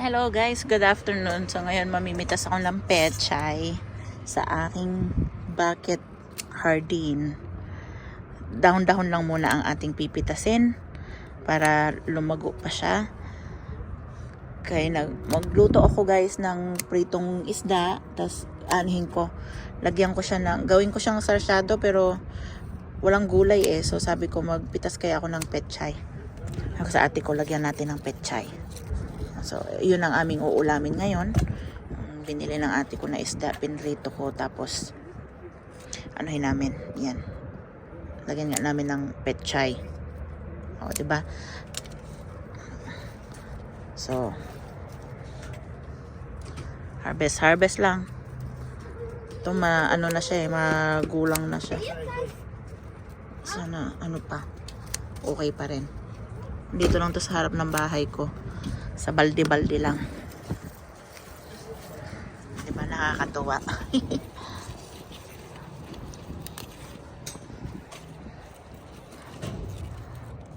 Hello guys, good afternoon. So ngayon mamimitas ako ng pechay sa aking bucket hardin. Dahon-dahon lang muna ang ating pipitasin para lumago pa siya. Kaya magluto ako guys ng pritong isda, tapos anuhin ko. Lagyan ko siya gawin ko siyang sarsyado pero walang gulay eh. So sabi ko magpitas kaya ako ng pechay. Sa ate ko lagyan natin ng pechay. So, yun ang aming uulamin ngayon. Binili ng ate ko na isda, pinrito ko, tapos anuhin namin, yan. Lagyan nga namin ng pechay. O, diba? So, harvest lang. Ito, ano na siya eh, magulang na siya. Sana, ano pa, okay pa rin. Dito lang to sa harap ng bahay ko. Sa balde-balde lang. Diba nakakatuwa?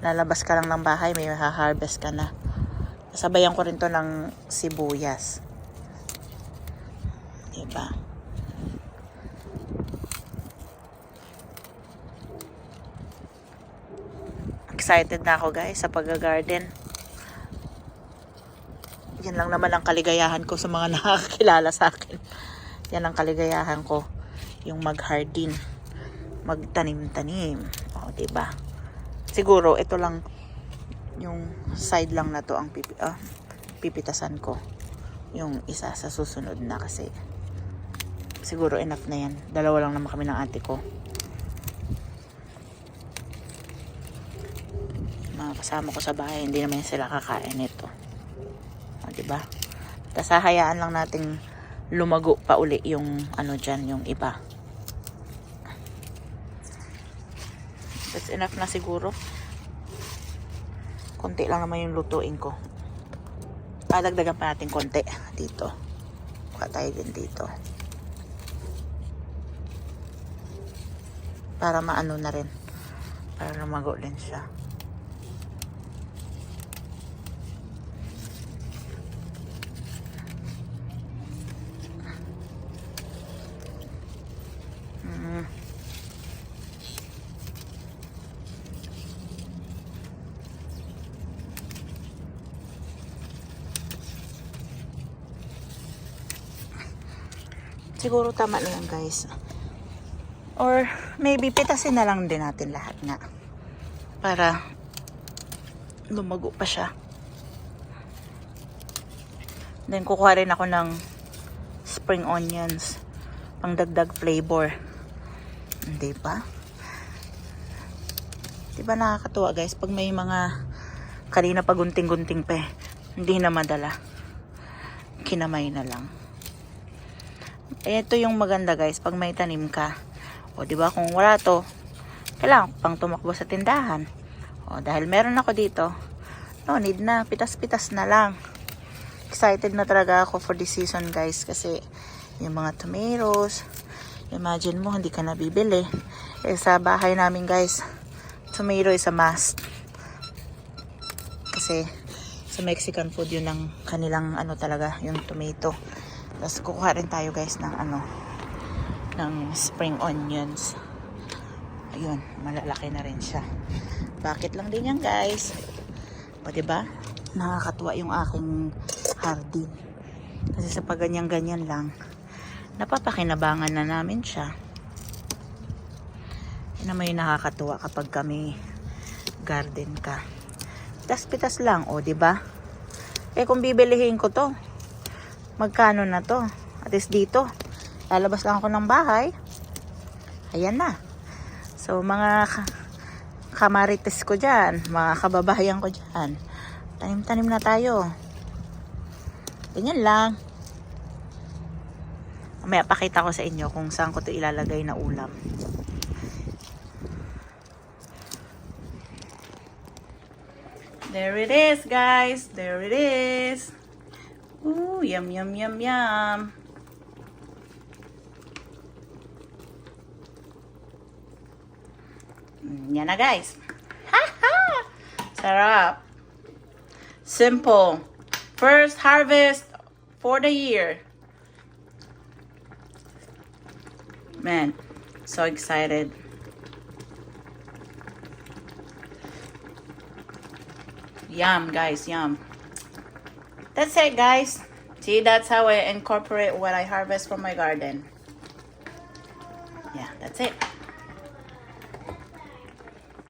Lalabas ka lang ng bahay, may ha-harvest ka na. Sabayan ko rin to ng sibuyas. Diba? Excited na ako guys sa pag-garden. Yan lang naman ang kaligayahan ko sa mga nakakilala sa akin. Yan ang kaligayahan ko. Yung mag-hardin. Magtanim-tanim. O, diba? Siguro, ito lang yung side lang na to ang pipitasan ko. Yung isa sa susunod na kasi siguro enough na yan. Dalawa lang naman kami ng ate ko. Mga kasama ko sa bahay, hindi naman sila kakain ito. O, diba? Tapos hahayaan lang nating lumago pa uli yung ano dyan, yung iba. That's enough na siguro. Konti lang naman yung lutuin ko. Dagdagan pa natin konti dito. Kuha tayo din dito. Para maano na rin. Para lumago din siya. Siguro tama na lang guys. Or maybe pitasin na lang din natin lahat nga. Para lumago pa siya. Then kukuha rin ako ng spring onions. Pang dagdag flavor. Hindi ba? Diba nakakatuwa guys pag may mga kanina pa gunting-gunting pa eh. Hindi na madala. Kinamay na lang. Ito yung maganda guys pag may tanim ka. O diba kung wala to, kailangan pang tumakbo sa tindahan. O dahil meron ako dito, no need na, pitas-pitas na lang. Excited na talaga ako for this season guys kasi yung mga tomatoes, imagine mo hindi ka nabibili. Eh sa bahay namin guys, tomato is a must. Kasi sa Mexican food yun ang kanilang ano talaga, yung tomato. Tapos kukuha rin tayo guys ng ng spring onions. Ayun, malalaki na rin siya. Bakit lang din yan guys? O diba? Nakakatuwa yung aking hardin. Kasi sa pagganyan-ganyan lang, napapakinabangan na namin siya. Yun naman yung nakakatuwa kapag kami garden ka. Pitas-pitas lang, o diba? Eh kung bibilihin ko to, magkano na to? At least dito, lalabas lang ako ng bahay. Ayan na. So, mga kamarites ko dyan, mga kababayan ko dyan, tanim-tanim na tayo. Ganyan lang. Mamaya pakita ko sa inyo kung saan ko to ilalagay na ulam. There it is, guys. There it is. Ooh, yum, yum, yum, yum. Yan na guys. Ha ha! Sarap. Simple. First harvest for the year. Man, so excited. Yum, guys, yum. That's it, guys. See, that's how I incorporate what I harvest from my garden. Yeah, that's it.